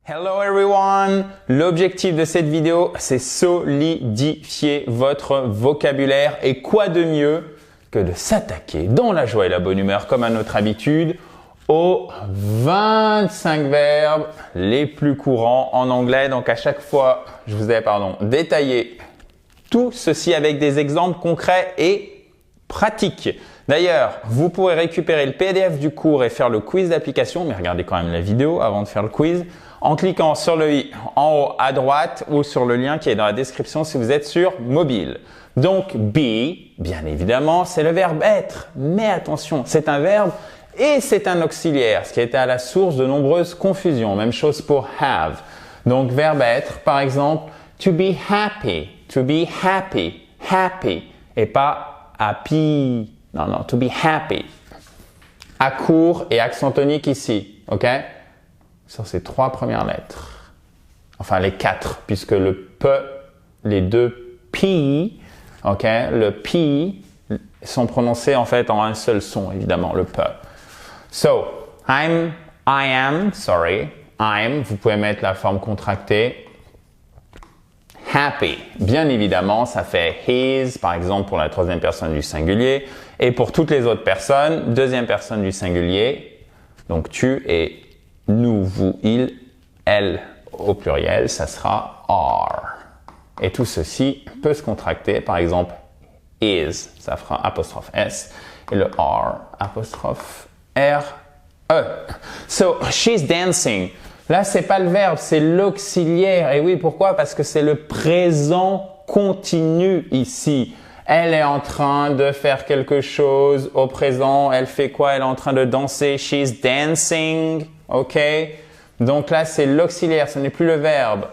Hello everyone! L'objectif de cette vidéo, c'est solidifier votre vocabulaire et quoi de mieux que de s'attaquer dans la joie et la bonne humeur comme à notre habitude aux 25 verbes les plus courants en anglais. Donc à chaque fois, je vous ai détaillé tout ceci avec des exemples concrets et pratiques. D'ailleurs, vous pourrez récupérer le PDF du cours et faire le quiz d'application, mais regardez quand même la vidéo avant de faire le quiz, en cliquant sur le i en haut à droite ou sur le lien qui est dans la description si vous êtes sur mobile. Donc, be, bien évidemment, c'est le verbe être. Mais attention, c'est un verbe et c'est un auxiliaire, ce qui a été à la source de nombreuses confusions. Même chose pour have. Donc, verbe être, par exemple, to be happy, happy, et pas happy. Non, to be happy. À court et accent tonique ici, ok? Sur ces trois premières lettres. Enfin, les quatre, puisque le P, les deux P, ok? Le P sont prononcés en fait en un seul son, évidemment, le P. So, I'm, vous pouvez mettre la forme contractée. Happy, bien évidemment, ça fait his, par exemple, pour la troisième personne du singulier. Et pour toutes les autres personnes, deuxième personne du singulier, donc tu et nous, vous, il, elle au pluriel, ça sera are. Et tout ceci peut se contracter, par exemple, is, ça fera apostrophe S, et le are, apostrophe R-E. So, she's dancing. Là, c'est pas le verbe, c'est l'auxiliaire. Et oui, pourquoi? Parce que c'est le présent continu ici. Elle est en train de faire quelque chose au présent. Elle fait quoi? Elle est en train de danser. She's dancing. OK? Donc là, c'est l'auxiliaire, ce n'est plus le verbe.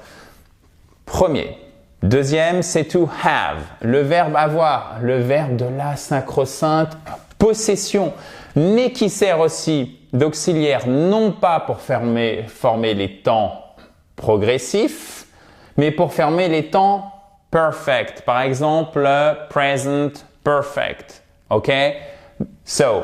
Premier. Deuxième, c'est to have. Le verbe avoir. Le verbe de la sacro-sainte possession. Mais qui sert aussi d'auxiliaire, non pas pour former les temps progressifs, mais pour former les temps perfect. Par exemple, present perfect. OK? So,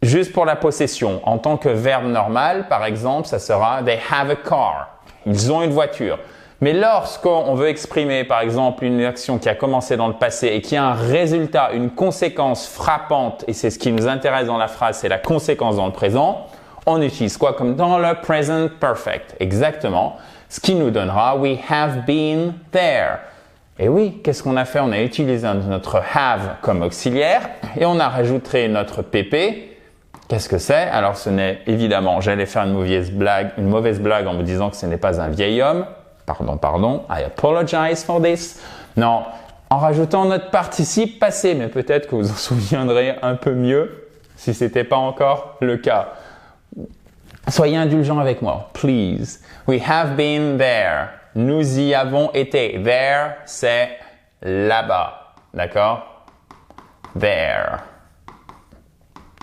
juste pour la possession, en tant que verbe normal, par exemple, ça sera they have a car. Ils ont une voiture. Mais lorsqu'on veut exprimer, par exemple, une action qui a commencé dans le passé et qui a un résultat, une conséquence frappante, et c'est ce qui nous intéresse dans la phrase, c'est la conséquence dans le présent, on utilise quoi comme dans le present perfect? Exactement. Ce qui nous donnera we have been there. Et oui, qu'est-ce qu'on a fait? On a utilisé notre have comme auxiliaire et on a rajouté notre pp. Qu'est-ce que c'est? Alors ce n'est évidemment, j'allais faire une mauvaise blague en vous disant que ce n'est pas un vieil homme. Pardon, I apologize for this. Non, en rajoutant notre participe passé, mais peut-être que vous en souviendrez un peu mieux si ce n'était pas encore le cas. Soyez indulgents avec moi, please. We have been there. Nous y avons été. There, c'est là-bas. D'accord? There.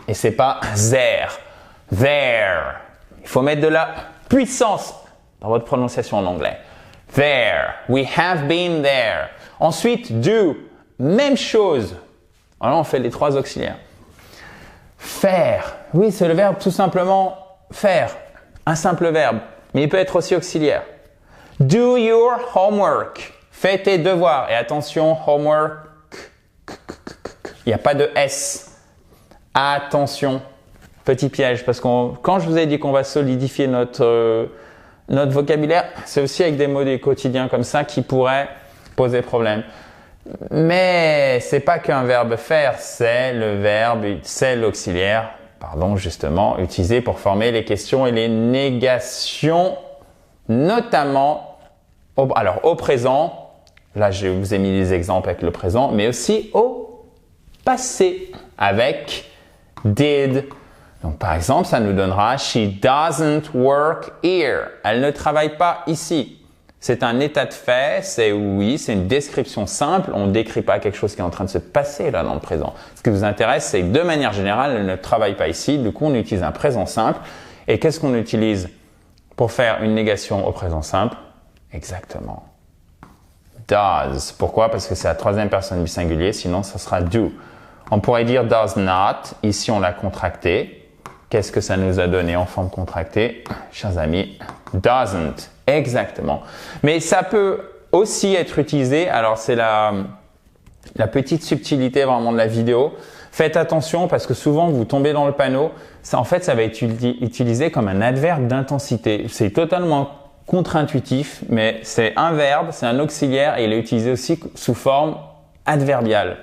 Et c'est pas there. There. Il faut mettre de la puissance dans votre prononciation en anglais. There. We have been there. Ensuite, do. Même chose. Alors, on fait les trois auxiliaires. Faire. Oui, c'est le verbe tout simplement faire. Un simple verbe. Mais il peut être aussi auxiliaire. Do your homework. Fais tes devoirs. Et attention, homework. Il n'y a pas de S. Attention. Petit piège. Parce que quand je vous ai dit qu'on va solidifier notre vocabulaire, c'est aussi avec des mots du quotidien comme ça qui pourraient poser problème. Mais c'est pas qu'un verbe faire, c'est l'auxiliaire, justement, utilisé pour former les questions et les négations, notamment au présent. Là, je vous ai mis des exemples avec le présent, mais aussi au passé avec did. Donc, par exemple, ça nous donnera « She doesn't work here ». Elle ne travaille pas ici. C'est un état de fait, c'est une description simple. On ne décrit pas quelque chose qui est en train de se passer là dans le présent. Ce qui vous intéresse, c'est que de manière générale, elle ne travaille pas ici. Du coup, on utilise un présent simple. Et qu'est-ce qu'on utilise pour faire une négation au présent simple? Exactement. Does. Pourquoi? Parce que c'est la troisième personne du singulier, sinon ça sera do. On pourrait dire does not. Ici, on l'a contracté. qu'est-ce que ça nous a donné en forme contractée? Chers amis, doesn't. Exactement. Mais ça peut aussi être utilisé, alors c'est la petite subtilité vraiment de la vidéo. Faites attention parce que souvent vous tombez dans le panneau. Ça, en fait, ça va être utilisé comme un adverbe d'intensité. C'est totalement contre-intuitif, mais c'est un verbe, c'est un auxiliaire et il est utilisé aussi sous forme adverbiale.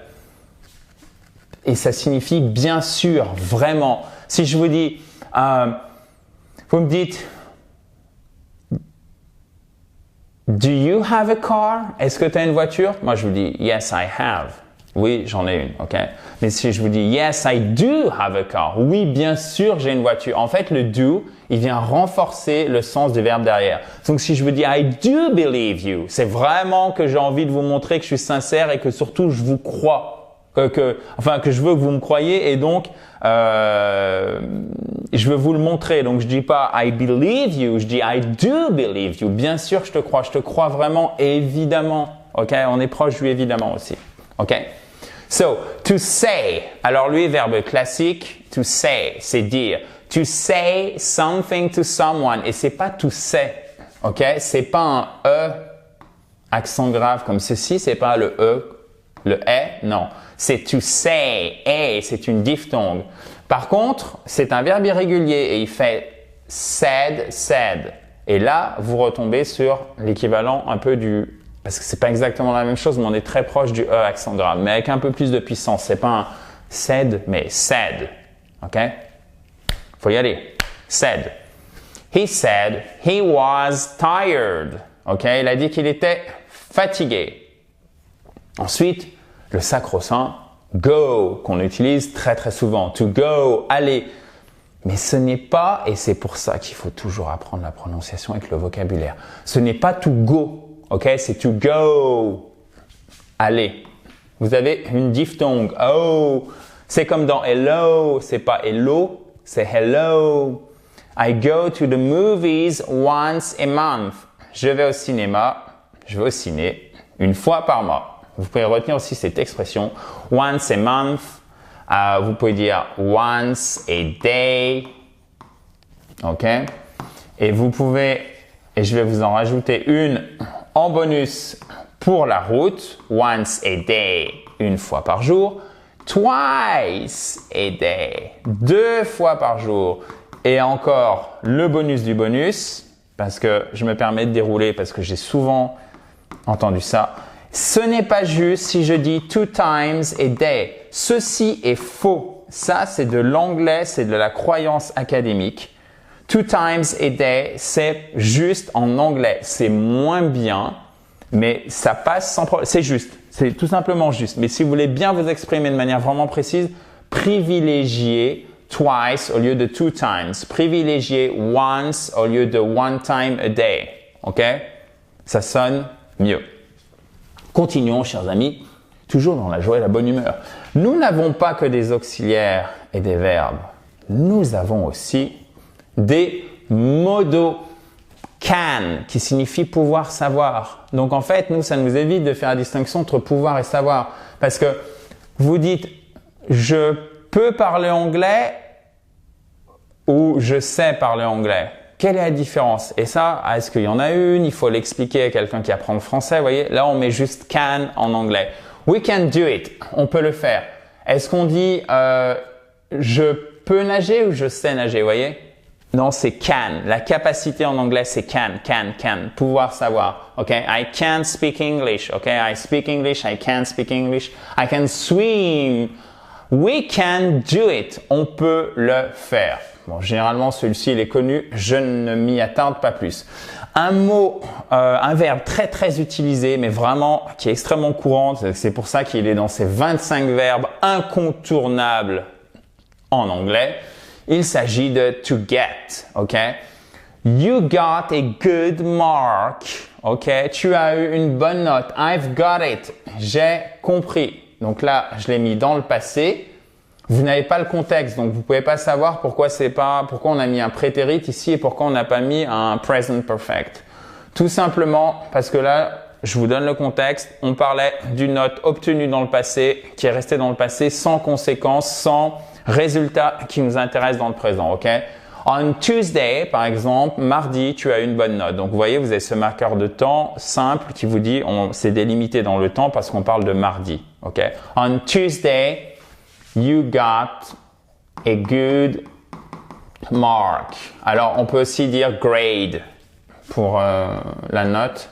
Et ça signifie bien sûr, vraiment. Si je vous dis, vous me dites, do you have a car? Est-ce que tu as une voiture? Moi, je vous dis, yes, I have. Oui, j'en ai une, ok? Mais si je vous dis, yes, I do have a car. Oui, bien sûr, j'ai une voiture. En fait, le do, il vient renforcer le sens du verbe derrière. Donc, si je vous dis, I do believe you, c'est vraiment que j'ai envie de vous montrer que je suis sincère et que surtout, je vous crois. Que je veux que vous me croyez et donc, je veux vous le montrer. Donc, je dis pas I believe you, je dis I do believe you. Bien sûr, je te crois vraiment, évidemment. Ok, on est proche du évidemment aussi. Ok. So, to say. Alors, lui, verbe classique, to say, c'est dire. To say something to someone. Et c'est pas to say. Ok, c'est pas un E, accent grave comme ceci, c'est pas le E. Le « est », non. C'est « to say », « et », c'est une diphtongue. Par contre, c'est un verbe irrégulier et il fait « said »,« said ». Et là, vous retombez sur l'équivalent un peu du… Parce que c'est pas exactement la même chose, mais on est très proche du « e » accent grave, mais avec un peu plus de puissance. C'est pas un « said », mais « said ». OK? Faut y aller. « Said ». He said he was tired. OK? Il a dit qu'il était fatigué. Ensuite, le sacro-saint go qu'on utilise très très souvent. To go, aller. Mais ce n'est pas, et c'est pour ça qu'il faut toujours apprendre la prononciation avec le vocabulaire. Ce n'est pas to go, ok? C'est to go, aller. Vous avez une diphtongue. Oh, c'est comme dans hello, c'est pas hello, c'est hello. I go to the movies once a month. Je vais au cinéma, je vais au ciné une fois par mois. Vous pouvez retenir aussi cette expression once a month. Vous pouvez dire once a day. OK? Et vous pouvez, et je vais vous en rajouter une en bonus pour la route. Once a day, une fois par jour. Twice a day, 2 fois par jour. Et encore le bonus du bonus, parce que je me permets de dérouler, parce que j'ai souvent entendu ça. Ce n'est pas juste si je dis 2 times a day. Ceci est faux. Ça, c'est de l'anglais, c'est de la croyance académique. 2 times a day, c'est juste en anglais. C'est moins bien, mais ça passe sans problème. C'est juste. C'est tout simplement juste. Mais si vous voulez bien vous exprimer de manière vraiment précise, privilégiez twice au lieu de 2 times. Privilégiez once au lieu de 1 time a day. OK? Ça sonne mieux. Continuons, chers amis, toujours dans la joie et la bonne humeur. Nous n'avons pas que des auxiliaires et des verbes. Nous avons aussi des modaux can, qui signifie pouvoir savoir. Donc en fait, nous, ça nous évite de faire la distinction entre pouvoir et savoir. Parce que vous dites, je peux parler anglais ou je sais parler anglais. Quelle est la différence? Et ça, est-ce qu'il y en a une? Il faut l'expliquer à quelqu'un qui apprend le français. Vous voyez, là, on met juste can en anglais. We can do it. On peut le faire. Est-ce qu'on dit je peux nager ou je sais nager? Vous voyez? Non, c'est can. La capacité en anglais, c'est can. Pouvoir savoir. OK? I can speak English. OK? I speak English. I can speak English. I can swim. We can do it. On peut le faire. Bon, généralement, celui-ci, il est connu. Je ne m'y attarde pas plus. Un mot, un verbe très, très utilisé, mais vraiment qui est extrêmement courant. C'est pour ça qu'il est dans ces 25 verbes incontournables en anglais. Il s'agit de to get. OK? You got a good mark. OK? Tu as eu une bonne note. I've got it. J'ai compris. Donc là, je l'ai mis dans le passé. Vous n'avez pas le contexte, donc vous pouvez pas savoir pourquoi on a mis un prétérit ici et pourquoi on n'a pas mis un present perfect. Tout simplement parce que là, je vous donne le contexte. On parlait d'une note obtenue dans le passé qui est restée dans le passé sans conséquence, sans résultat qui nous intéresse dans le présent, ok? On Tuesday, par exemple, mardi, tu as une bonne note. Donc, vous voyez, vous avez ce marqueur de temps simple qui vous dit, c'est délimité dans le temps parce qu'on parle de mardi, ok? On Tuesday, you got a good mark. Alors, on peut aussi dire grade pour la note.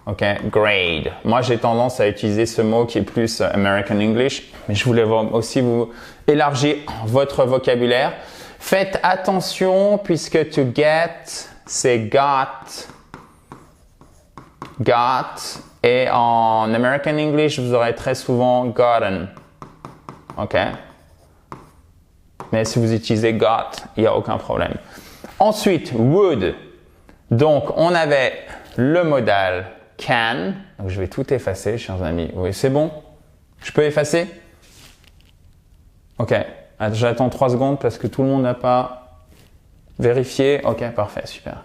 Ok, grade. Moi, j'ai tendance à utiliser ce mot qui est plus American English, mais je voulais aussi vous élargir votre vocabulaire. Faites attention puisque to get, c'est got, et en American English, vous aurez très souvent gotten. Ok? Mais si vous utilisez got, il n'y a aucun problème. Ensuite, would. Donc, on avait le modal can. Donc, je vais tout effacer, chers amis. Oui, c'est bon? Je peux effacer? Ok. J'attends 3 secondes parce que tout le monde n'a pas vérifié. Ok, parfait, super.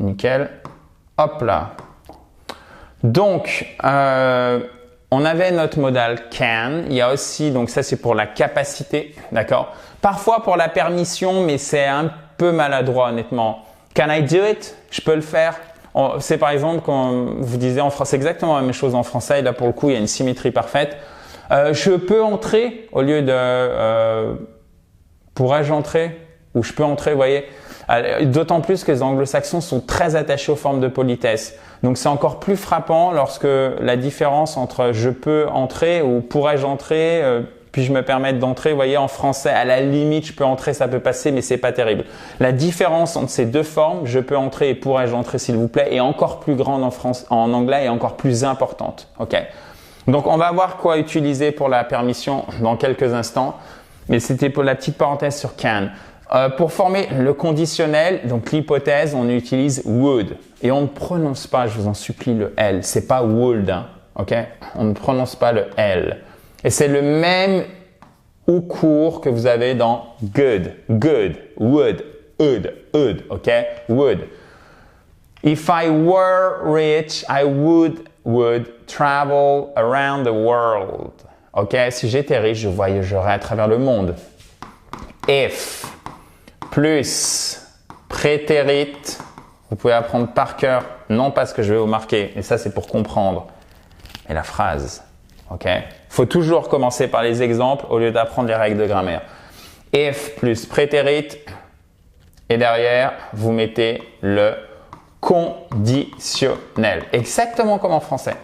Nickel. Hop là. Donc, on avait notre modal can. Il y a aussi, donc ça c'est pour la capacité, d'accord? Parfois pour la permission, mais c'est un peu maladroit honnêtement. Can I do it? Je peux le faire. C'est par exemple quand vous disiez en français exactement la même chose en français. Et là pour le coup il y a une symétrie parfaite. Je peux entrer au lieu de pourrais-je entrer ou je peux entrer, vous voyez. D'autant plus que les anglo-saxons sont très attachés aux formes de politesse. Donc c'est encore plus frappant lorsque la différence entre je peux entrer ou pourrais-je entrer, puis-je me permettre d'entrer, vous voyez, en français, à la limite, je peux entrer, ça peut passer, mais c'est pas terrible. La différence entre ces deux formes, je peux entrer et pourrais-je entrer, s'il vous plaît, est encore plus grande en anglais et encore plus importante. Ok. Donc on va voir quoi utiliser pour la permission dans quelques instants, mais c'était pour la petite parenthèse sur can. Pour former le conditionnel, donc l'hypothèse, on utilise would. Et on ne prononce pas, je vous en supplie, le L. C'est pas would, hein, ok? On ne prononce pas le L. Et c'est le même ou court que vous avez dans good, would, ok? Would. If I were rich, I would travel around the world. Ok? Si j'étais riche, je voyagerais à travers le monde. If plus prétérite, vous pouvez apprendre par cœur, non pas ce que je vais vous marquer, et ça c'est pour comprendre, mais la phrase. Ok? Faut toujours commencer par les exemples au lieu d'apprendre les règles de grammaire. If plus prétérite, et derrière, vous mettez le conditionnel. Exactement comme en français.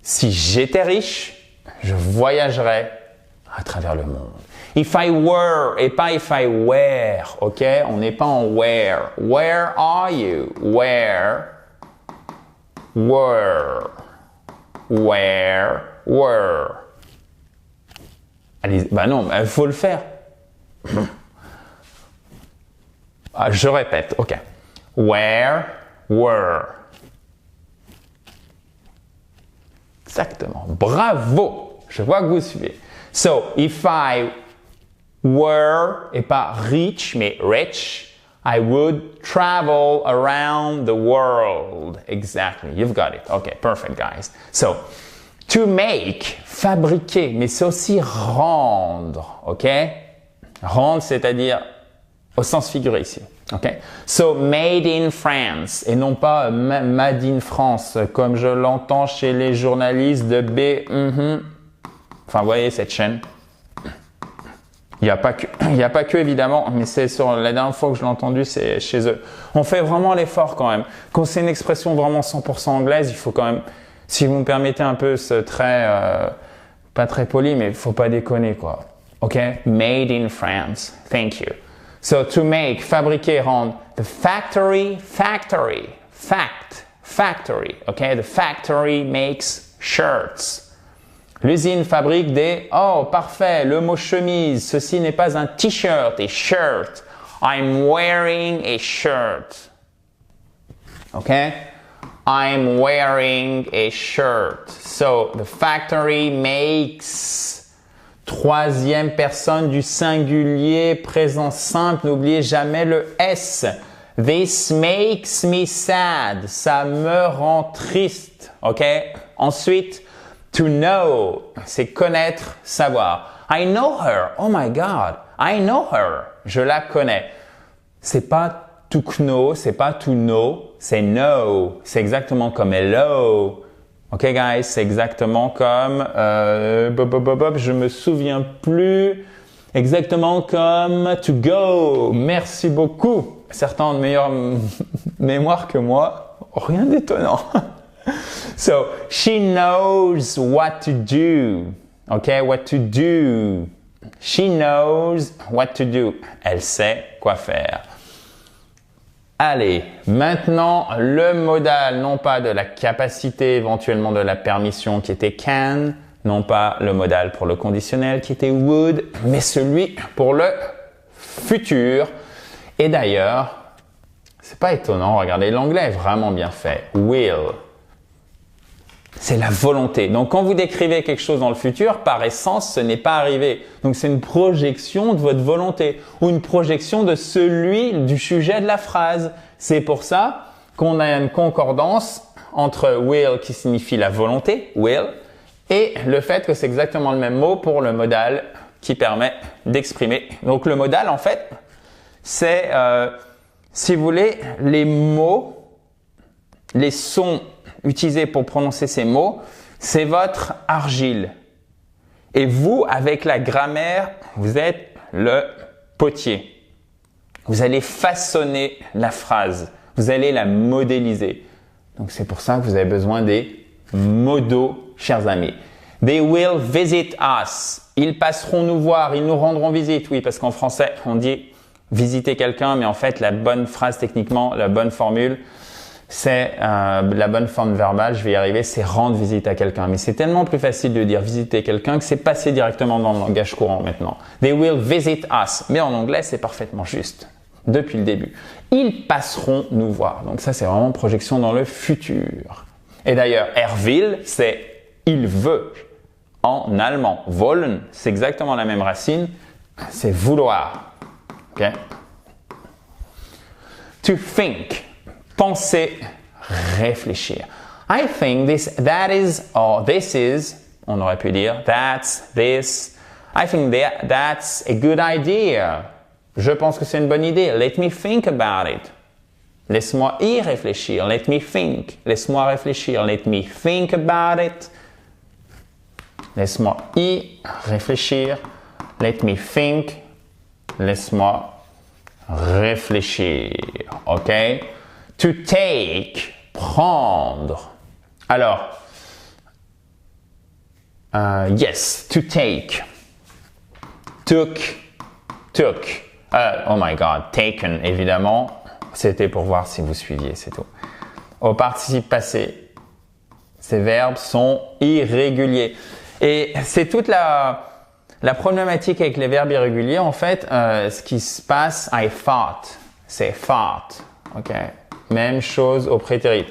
Si j'étais riche, je voyagerais à travers le monde. If I were et pas if I were, ok? On n'est pas en where. Where are you? Where, were, were. Allez, bah non, il faut le faire. Ah, je répète, ok. Where, were. Exactement. Bravo! Je vois que vous suivez. So, if I were, et pas rich, mais rich, I would travel around the world. Exactly. You've got it. Okay, perfect, guys. So, to make, fabriquer, mais c'est aussi rendre. Ok? Rendre, c'est-à-dire au sens figuré ici. Ok? So, made in France, et non pas made in France, comme je l'entends chez les journalistes de B. Enfin, vous voyez cette chaîne. Il n'y a pas que évidemment, mais c'est sur la dernière fois que je l'ai entendu, c'est chez eux. On fait vraiment l'effort quand même. Quand c'est une expression vraiment 100% anglaise, il faut quand même, si vous me permettez un peu ce trait, pas très poli, mais il faut pas déconner quoi. Ok? Made in France. Thank you. So to make, fabriquer, rendre. The factory. Ok? The factory makes shirts. L'usine fabrique des... Oh, parfait, le mot chemise. Ceci n'est pas un t-shirt, et shirt. I'm wearing a shirt. Ok? I'm wearing a shirt. So, the factory makes... Troisième personne du singulier, présent simple. N'oubliez jamais le S. This makes me sad. Ça me rend triste. Ok? Ensuite... To know, c'est connaître, savoir. I know her. Oh my God. I know her. Je la connais. C'est pas to know, c'est pas to know, c'est know. C'est exactement comme hello. Ok, guys, c'est exactement comme je me souviens plus. Exactement comme to go. Merci beaucoup. Certains ont de meilleure mémoire que moi. Rien d'étonnant. So, she knows what to do. Okay, what to do. She knows what to do. Elle sait quoi faire. Allez, maintenant, le modal, non pas de la capacité, éventuellement de la permission qui était can, non pas le modal pour le conditionnel qui était would, mais celui pour le futur. Et d'ailleurs, c'est pas étonnant, regardez, l'anglais est vraiment bien fait. Will. C'est la volonté. Donc, quand vous décrivez quelque chose dans le futur, par essence, ce n'est pas arrivé. Donc, c'est une projection de votre volonté ou une projection de du sujet de la phrase. C'est pour ça qu'on a une concordance entre will qui signifie la volonté, will, et le fait que c'est exactement le même mot pour le modal qui permet d'exprimer. Donc, le modal, en fait, c'est, si vous voulez, les mots, les sons utilisés pour prononcer ces mots, c'est votre argile. Et vous, avec la grammaire, vous êtes le potier. Vous allez façonner la phrase. Vous allez la modéliser. Donc, c'est pour ça que vous avez besoin des modaux, chers amis. They will visit us. Ils passeront nous voir, ils nous rendront visite. Oui, parce qu'en français, on dit visiter quelqu'un, mais en fait, la bonne phrase techniquement, la bonne formule, c'est la bonne forme verbale, je vais y arriver, c'est rendre visite à quelqu'un. Mais c'est tellement plus facile de dire visiter quelqu'un que c'est passé directement dans le langage courant maintenant. They will visit us. Mais en anglais, c'est parfaitement juste. Depuis le début. Ils passeront nous voir. Donc ça, c'est vraiment projection dans le futur. Et d'ailleurs, er will, c'est il veut. En allemand, wollen, c'est exactement la même racine. C'est vouloir. Ok? To think. Penser, réfléchir. I think that is, or this is, on aurait pu dire, that's, this. I think that's a good idea. Je pense que c'est une bonne idée. Let me think about it. Laisse-moi y réfléchir. Let me think. Laisse-moi réfléchir. Let me think about it. Laisse-moi y réfléchir. Let me think. Laisse-moi réfléchir. OK? To take, prendre. Alors, yes, to take. Took. Oh my God, taken, évidemment. C'était pour voir si vous suiviez, c'est tout. Au participe passé, ces verbes sont irréguliers. Et c'est toute la problématique avec les verbes irréguliers, en fait, ce qui se passe, I thought, c'est thought, ok? Même chose au prétérit.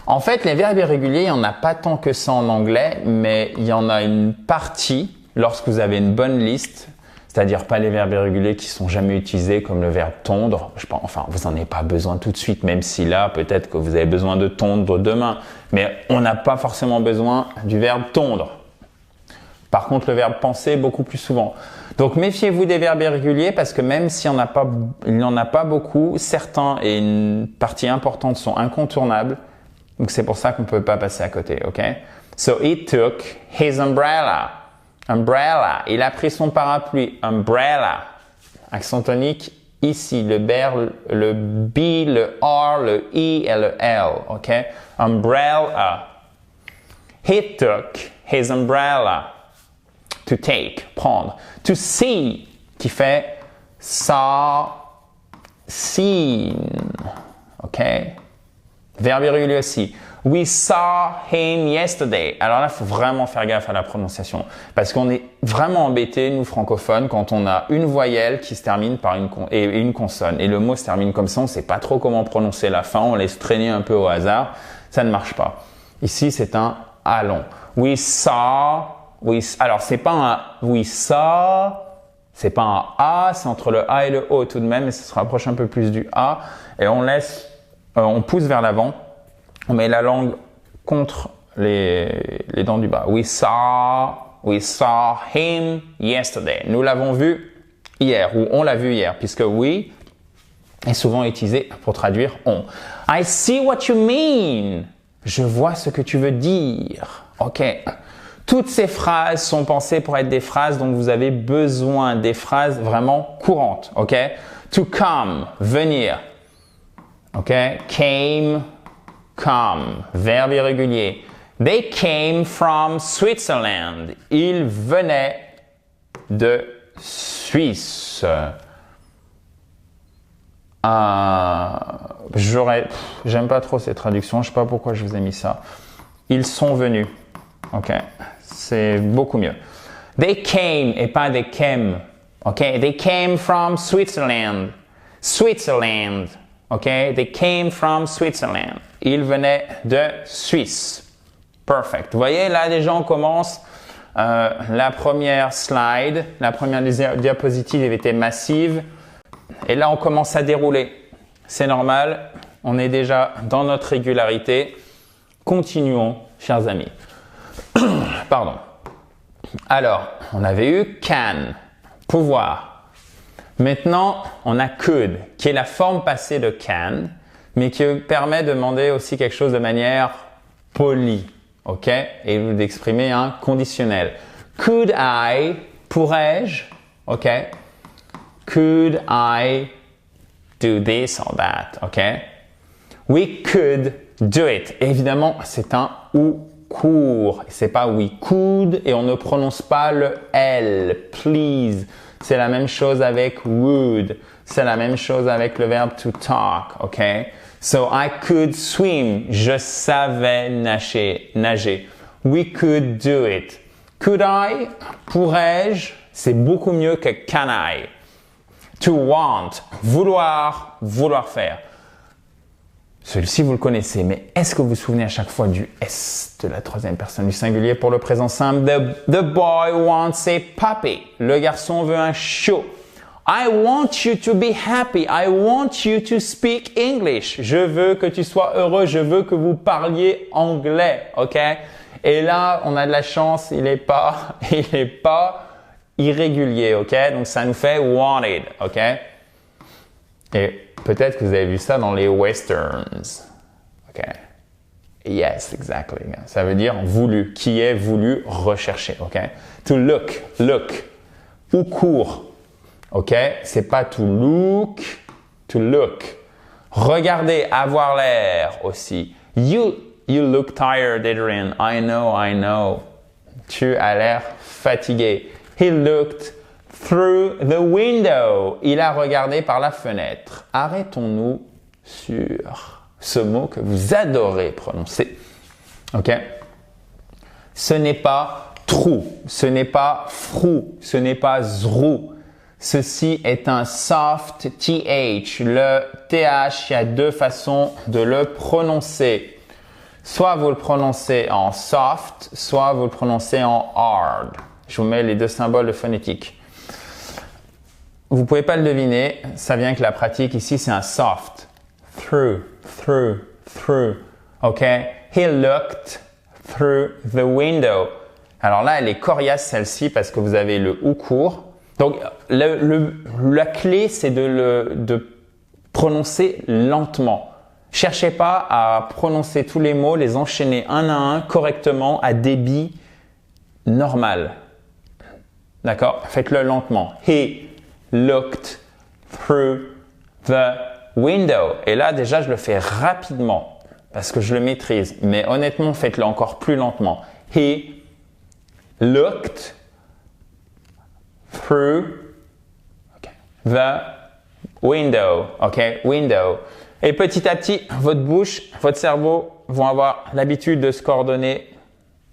En fait, les verbes irréguliers, il n'y en a pas tant que ça en anglais, mais il y en a une partie lorsque vous avez une bonne liste, c'est-à-dire pas les verbes irréguliers qui sont jamais utilisés comme le verbe tondre. Enfin, vous n'en avez pas besoin tout de suite, même si là, peut-être que vous avez besoin de tondre demain. Mais on n'a pas forcément besoin du verbe tondre. Par contre, le verbe penser, beaucoup plus souvent. Donc, méfiez-vous des verbes irréguliers parce que même s'il n'y en a pas beaucoup, certains et une partie importante sont incontournables. Donc, c'est pour ça qu'on ne peut pas passer à côté, ok? So, he took his umbrella. Umbrella. Il a pris son parapluie. Umbrella. Accent tonique ici. Le B, le R, le I et le L, ok? Umbrella. He took his umbrella. To take, prendre. To see, qui fait saw, seen. OK? Verbe irrégulier aussi. We saw him yesterday. Alors là, il faut vraiment faire gaffe à la prononciation. Parce qu'on est vraiment embêtés, nous francophones, quand on a une voyelle qui se termine par une consonne. Et le mot se termine comme ça, on ne sait pas trop comment prononcer la fin, on laisse traîner un peu au hasard. Ça ne marche pas. Ici, c'est un allons. We saw. Alors, c'est pas un we saw, c'est pas un A, c'est entre le A et le O tout de même, mais ça se rapproche un peu plus du A. Et on pousse vers l'avant, on met la langue contre les dents du bas. We saw We saw him yesterday. Nous l'avons vu hier, ou on l'a vu hier, puisque we est souvent utilisé pour traduire on. I see what you mean. Je vois ce que tu veux dire. OK. Toutes ces phrases sont pensées pour être des phrases dont vous avez besoin, des phrases vraiment courantes. OK. To come, venir. OK. Came, come, verbe irrégulier. They came from Switzerland. Ils venaient de Suisse. J'aime pas trop ces traductions, je sais pas pourquoi je vous ai mis ça. Ils sont venus. OK. C'est beaucoup mieux. They came et pas they came. OK. They came from Switzerland. Switzerland. OK. They came from Switzerland. Ils venaient de Suisse. Perfect. Vous voyez, là, déjà, on commence. La première slide, la première diapositive était massive. Et là, on commence à dérouler. C'est normal. On est déjà dans notre régularité. Continuons, chers amis. Pardon. Alors, on avait eu can, pouvoir. Maintenant, on a could, qui est la forme passée de can, mais qui permet de demander aussi quelque chose de manière polie. OK? Et d'exprimer un conditionnel. Could I, pourrais-je, OK? Could I do this or that, OK? We could do it. Évidemment, c'est un ou court. C'est pas we could et on ne prononce pas le L. Please. C'est la même chose avec would. C'est la même chose avec le verbe to talk, OK? So I could swim. Je savais nager. We could do it. Could I? Pourrais-je? C'est beaucoup mieux que can I. To want. Vouloir. Vouloir faire. Celui-ci, vous le connaissez, mais est-ce que vous vous souvenez à chaque fois du S de la troisième personne du singulier pour le présent simple? The boy wants a puppy. Le garçon veut un chiot. I want you to be happy. I want you to speak English. Je veux que tu sois heureux. Je veux que vous parliez anglais. OK? Et là, on a de la chance. Il est pas irrégulier. OK? Donc, ça nous fait wanted. OK? Et peut-être que vous avez vu ça dans les westerns. OK? Yes, exactly. Ça veut dire voulu. Qui est voulu, rechercher. OK? To look. Ou court. OK? C'est pas to look, to look. Regardez, avoir l'air aussi. You look tired, Adrian. I know. Tu as l'air fatigué. He looked through the window. Il a regardé par la fenêtre. Arrêtons-nous sur ce mot que vous adorez prononcer. OK? Ce n'est pas true. Ce n'est pas frou. Ce n'est pas zrou. Ceci est un soft TH. Le TH, il y a deux façons de le prononcer. Soit vous le prononcez en soft, soit vous le prononcez en hard. Je vous mets les deux symboles de phonétique. Vous pouvez pas le deviner, ça vient que la pratique ici, c'est un soft. Through. OK? He looked through the window. Alors là, elle est coriace celle-ci parce que vous avez le ou court. Donc, la clé, c'est de prononcer lentement. Cherchez pas à prononcer tous les mots, les enchaîner un à un correctement à débit normal. D'accord? Faites-le lentement. He looked through the window. Et là, déjà, je le fais rapidement parce que je le maîtrise. Mais honnêtement, faites-le encore plus lentement. He looked through the window. OK? Window. Et petit à petit, votre bouche, votre cerveau vont avoir l'habitude de se coordonner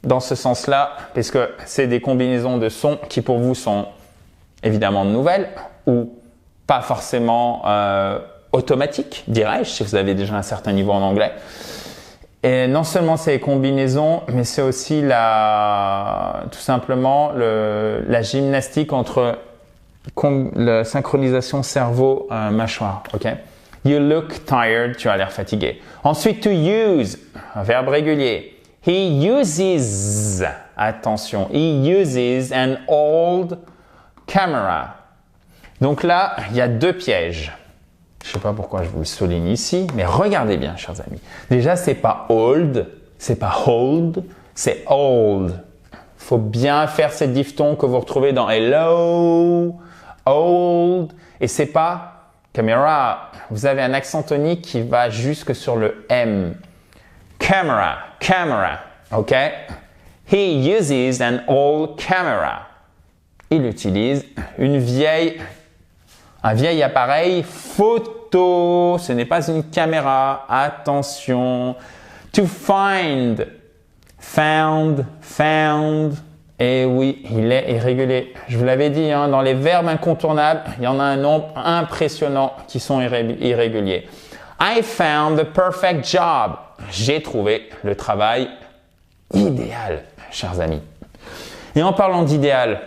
dans ce sens-là, puisque c'est des combinaisons de sons qui pour vous sont évidemment nouvelles ou pas forcément automatiques, dirais-je, si vous avez déjà un certain niveau en anglais. Et non seulement c'est les combinaisons, mais c'est aussi tout simplement la gymnastique entre la synchronisation cerveau-mâchoire. OK? You look tired, tu as l'air fatigué. Ensuite, to use, un verbe régulier. He uses, Attention. He uses an old camera. Donc là, il y a deux pièges. Je ne sais pas pourquoi je vous le souligne ici, mais regardez bien, chers amis. Déjà, c'est pas old, c'est pas hold, c'est old. Faut bien faire ces diphtongues que vous retrouvez dans hello, old, et c'est pas camera. Vous avez un accent tonique qui va jusque sur le M. Camera, camera, ok? He uses an old camera. Il utilise un vieil appareil photo. Ce n'est pas une caméra. Attention. To find. Found. Et oui, il est irrégulier. Je vous l'avais dit, hein, dans les verbes incontournables, il y en a un nombre impressionnant qui sont irréguliers. I found the perfect job. J'ai trouvé le travail idéal, chers amis. Et en parlant d'idéal,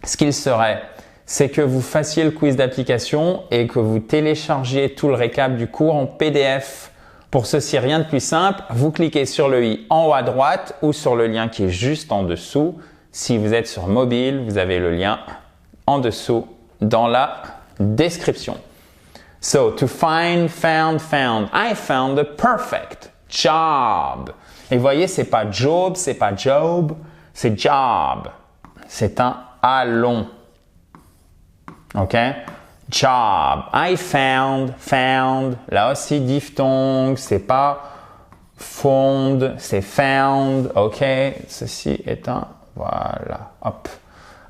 ce qu'il serait, c'est que vous fassiez le quiz d'application et que vous téléchargiez tout le récap du cours en PDF. Pour ceci, rien de plus simple, vous cliquez sur le i en haut à droite ou sur le lien qui est juste en dessous. Si vous êtes sur mobile, vous avez le lien en dessous dans la description. So, to find, found. I found the perfect job. Et vous voyez, c'est pas job, c'est pas job, c'est job. C'est un A long. OK? Job. I found. Là aussi, diphtongue. C'est pas found, c'est found. OK? Ceci est un... Voilà. Hop.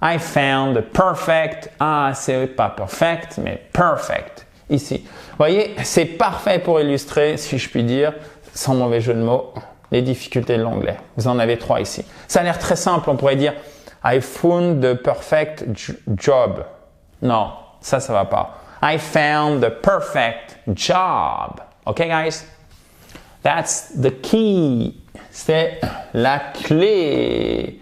I found the perfect. Ah, c'est pas perfect, mais perfect. Ici. Vous voyez, c'est parfait pour illustrer, si je puis dire, sans mauvais jeu de mots, les difficultés de l'anglais. Vous en avez 3 ici. Ça a l'air très simple. On pourrait dire I found the perfect job. Non, ça va pas. I found the perfect job. Okay, guys? That's the key. C'est la clé.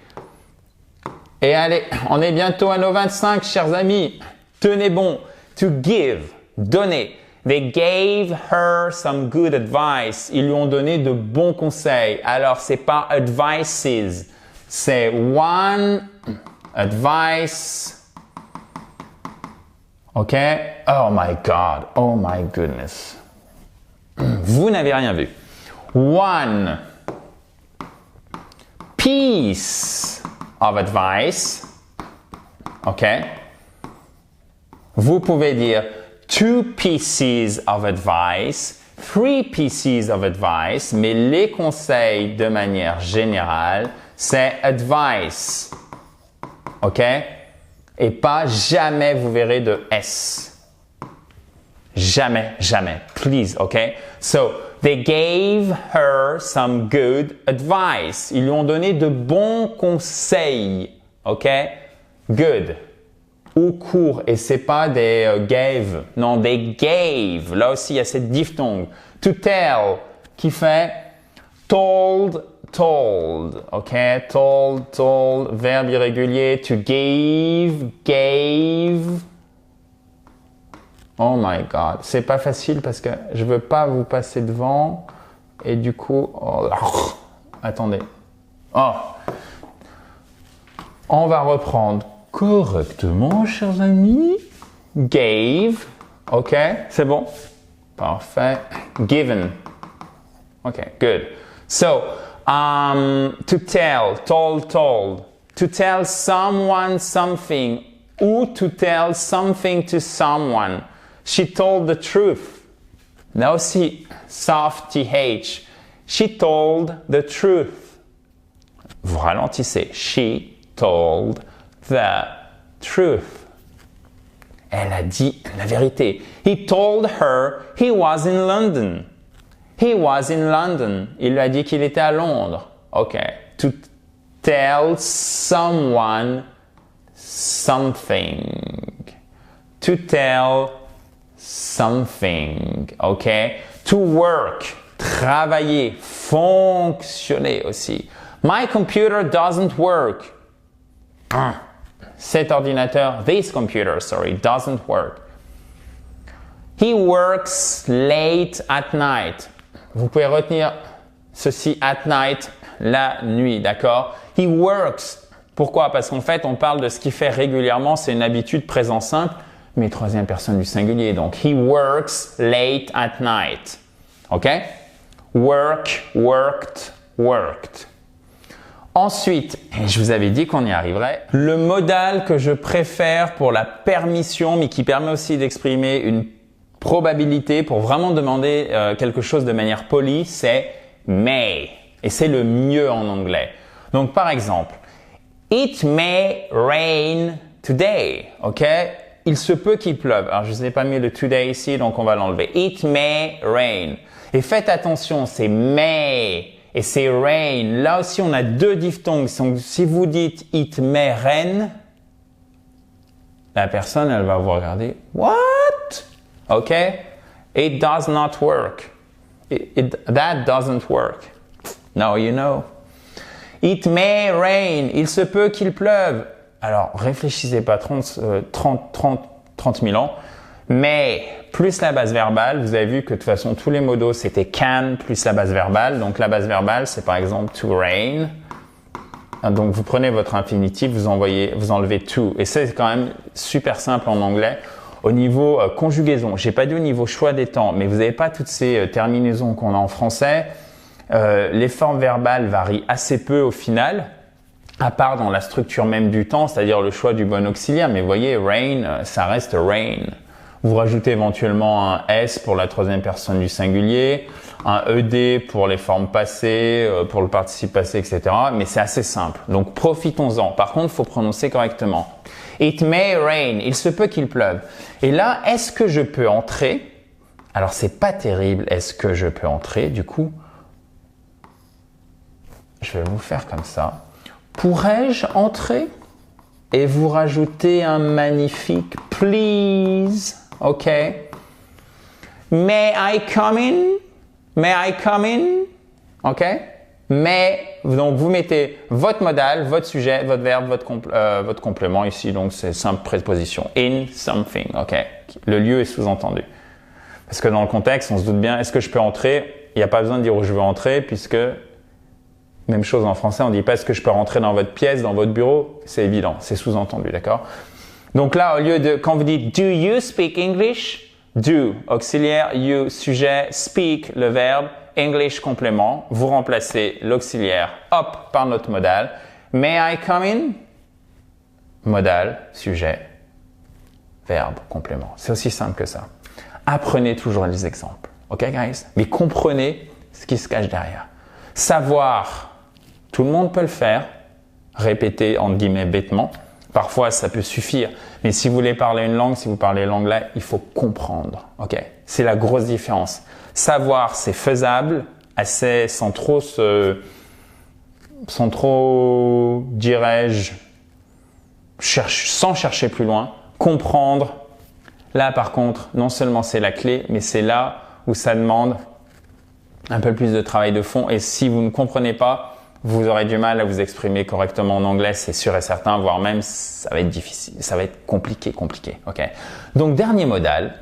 Et allez, on est bientôt à nos 25, chers amis. Tenez bon. To give, donner. They gave her some good advice. Ils lui ont donné de bons conseils. Alors, c'est pas advices. C'est one advice. OK? Oh my God. Oh my goodness. Vous n'avez rien vu. One piece of advice. OK? Vous pouvez dire 2 pieces of advice, 3 pieces of advice, mais les conseils de manière générale, c'est advice. OK? Et pas jamais vous verrez de S. Jamais. Please, OK? So, they gave her some good advice. Ils lui ont donné de bons conseils. OK? Good. Ou court. Et c'est pas des gave. Non, they gave. Là aussi, il y a cette diphtongue. To tell, qui fait told. OK? Told. Verbe irrégulier. To gave. Oh my God. C'est pas facile parce que je veux pas vous passer devant. Et du coup, attendez. On va reprendre correctement, chers amis. Gave. OK? C'est bon? Parfait. Given. OK, good. So, to tell, told. To tell someone something ou to tell something to someone. She told the truth. Là aussi, soft TH. She told the truth. Vous ralentissez. She told the truth. Elle a dit la vérité. He told her he was in London. He was in London. Il lui a dit qu'il était à Londres. OK. To tell someone something. To tell something. OK. To work. Travailler. Fonctionner aussi. My computer doesn't work. Cet ordinateur, this computer, doesn't work. He works late at night. Vous pouvez retenir ceci at night, la nuit, d'accord? He works. Pourquoi? Parce qu'en fait, on parle de ce qu'il fait régulièrement. C'est une habitude présent simple, mais troisième personne du singulier. Donc, he works late at night. OK? Work, worked, worked. Ensuite, et je vous avais dit qu'on y arriverait, le modal que je préfère pour la permission, mais qui permet aussi d'exprimer une probabilité pour vraiment demander quelque chose de manière polie, c'est may. Et c'est le mieux en anglais. Donc, par exemple, it may rain today. OK? Il se peut qu'il pleuve. Alors, je ne vous ai pas mis le today ici, donc on va l'enlever. It may rain. Et faites attention, c'est may et c'est rain. Là aussi, on a deux diphtongues. Donc, si vous dites it may rain, la personne, elle va vous regarder. What? OK? It does not work. That doesn't work. Now you know. It may rain. Il se peut qu'il pleuve. Alors, réfléchissez pas 30 000 ans. Mais plus la base verbale, vous avez vu que de toute façon, tous les modos, c'était can plus la base verbale. Donc, la base verbale, c'est par exemple to rain. Donc, vous prenez votre infinitif, vous enlevez to. Et c'est quand même super simple en anglais. Au niveau conjugaison, j'ai pas dit au niveau choix des temps, mais vous n'avez pas toutes ces terminaisons qu'on a en français. Les formes verbales varient assez peu au final, à part dans la structure même du temps, c'est-à-dire le choix du bon auxiliaire. Mais vous voyez, rain, ça reste rain. Vous rajoutez éventuellement un S pour la troisième personne du singulier, un ED pour les formes passées, pour le participe passé, etc. Mais c'est assez simple. Donc, profitons-en. Par contre, il faut prononcer correctement. It may rain. Il se peut qu'il pleuve. Et là, est-ce que je peux entrer? Alors, c'est pas terrible. Est-ce que je peux entrer? Du coup, je vais vous faire comme ça. Pourrais-je entrer? Et vous rajoutez un magnifique please. OK. May I come in? May I come in? OK. Mais, donc vous mettez votre modal, votre sujet, votre verbe, votre complément ici. Donc c'est simple préposition. In something. OK. Le lieu est sous-entendu. Parce que dans le contexte, on se doute bien, est-ce que je peux entrer? Il n'y a pas besoin de dire où je veux entrer puisque, même chose en français, on ne dit pas est-ce que je peux rentrer dans votre pièce, dans votre bureau? C'est évident, c'est sous-entendu, d'accord? Donc là, au lieu de, quand vous dites do you speak English? Do, auxiliaire, you, sujet, speak, le verbe, English, complément. Vous remplacez l'auxiliaire, hop, par notre modal. May I come in? Modal, sujet, verbe, complément. C'est aussi simple que ça. Apprenez toujours les exemples. OK, guys? Mais comprenez ce qui se cache derrière. Savoir, tout le monde peut le faire. Répéter, entre guillemets, bêtement. Parfois, ça peut suffire. Mais si vous voulez parler une langue, si vous parlez l'anglais, il faut comprendre. OK? C'est la grosse différence. Savoir, c'est faisable, assez, sans trop, dirais-je, sans chercher plus loin. Comprendre, là, par contre, non seulement c'est la clé, mais c'est là où ça demande un peu plus de travail de fond. Et si vous ne comprenez pas, vous aurez du mal à vous exprimer correctement en anglais, c'est sûr et certain, voire même ça va être difficile, ça va être compliqué. OK? Donc, dernier modal,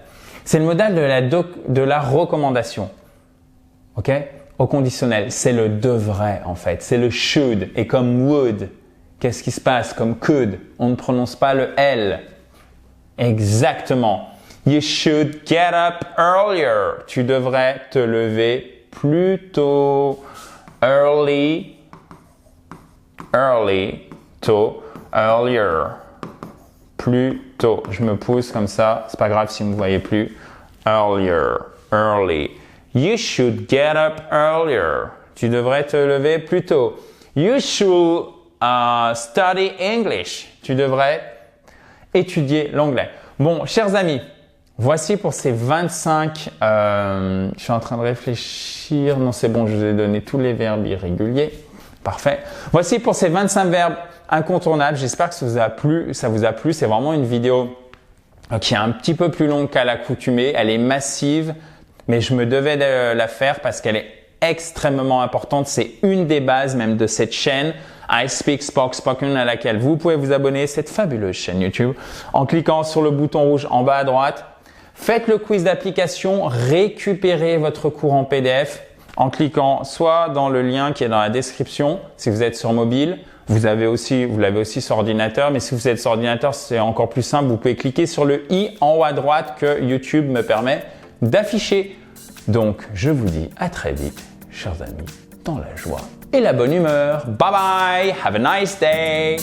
c'est le modal de la recommandation. OK? Au conditionnel, c'est le devrait en fait, c'est le should. Et comme would, qu'est-ce qui se passe? Comme could, on ne prononce pas le L. Exactement. You should get up earlier. Tu devrais te lever plus tôt. Early, tôt, earlier, plus tôt. Je me pousse comme ça, c'est pas grave si vous ne me voyez plus. Earlier, early. You should get up earlier. Tu devrais te lever plus tôt. You should study English. Tu devrais étudier l'anglais. Bon, chers amis, voici pour ces 25, je suis en train de réfléchir, non c'est bon, je vous ai donné tous les verbes irréguliers, parfait. Voici pour ces 25 verbes incontournables, j'espère que ça vous a plu, c'est vraiment une vidéo qui est un petit peu plus longue qu'à l'accoutumée, elle est massive, mais je me devais de la faire parce qu'elle est extrêmement importante, c'est une des bases même de cette chaîne. I Speak Spoke Spoken à laquelle vous pouvez vous abonner à cette fabuleuse chaîne YouTube en cliquant sur le bouton rouge en bas à droite. Faites le quiz d'application, récupérez votre cours en PDF. en cliquant soit dans le lien qui est dans la description, si vous êtes sur mobile, vous l'avez aussi sur ordinateur, mais si vous êtes sur ordinateur, c'est encore plus simple. Vous pouvez cliquer sur le i en haut à droite que YouTube me permet d'afficher. Donc, je vous dis à très vite, chers amis, dans la joie et la bonne humeur. Bye bye, have a nice day.